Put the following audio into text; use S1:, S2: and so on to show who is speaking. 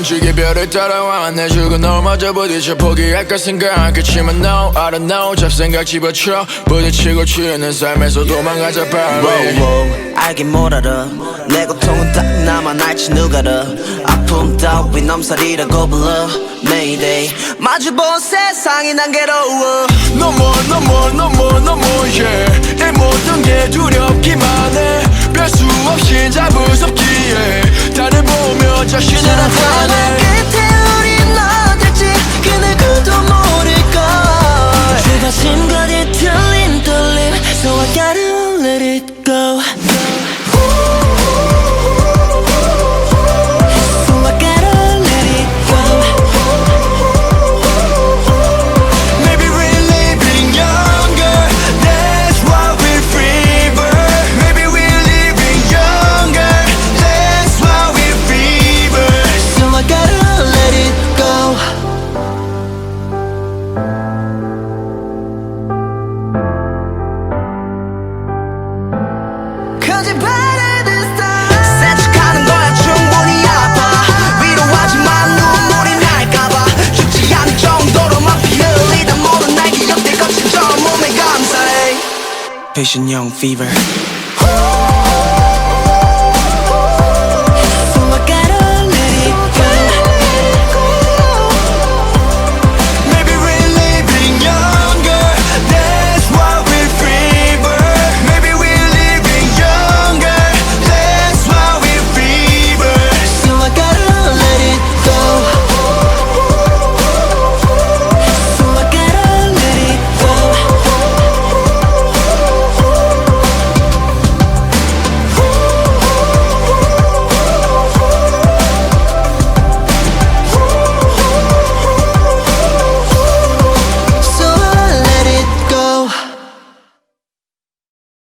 S1: 주기 별을 따라와 내 죽은 너마저 부딪혀 포기할까 생각했지만 no I don't know 잡생각 집어쳐 부딪히고 취하는 삶에서 도망가자 baby
S2: 알긴 뭘 알아 내 고통은 딱 나만 알지 누가 알아 아픔 따위 넘살이라고 불러 Mayday 마주본 세상이 난 괴로워
S1: No more no more no more no more yeah 이 모든 게 두렵기만 해 별 수 없이 잡을 수 없기에 나를 보며 자신을 나타내
S2: 끝에 우린 어딜지 그 누구도 모를걸 주어진 거리 틀린 떨림 So I gotta let it go
S3: 산책하는 거야 충분히 아파 위로하지만 눈물이 날까봐 죽지 않을 정도로만 피 흘리다 모든 날 기억들 거친 저 몸에 감사해
S2: Patient young fever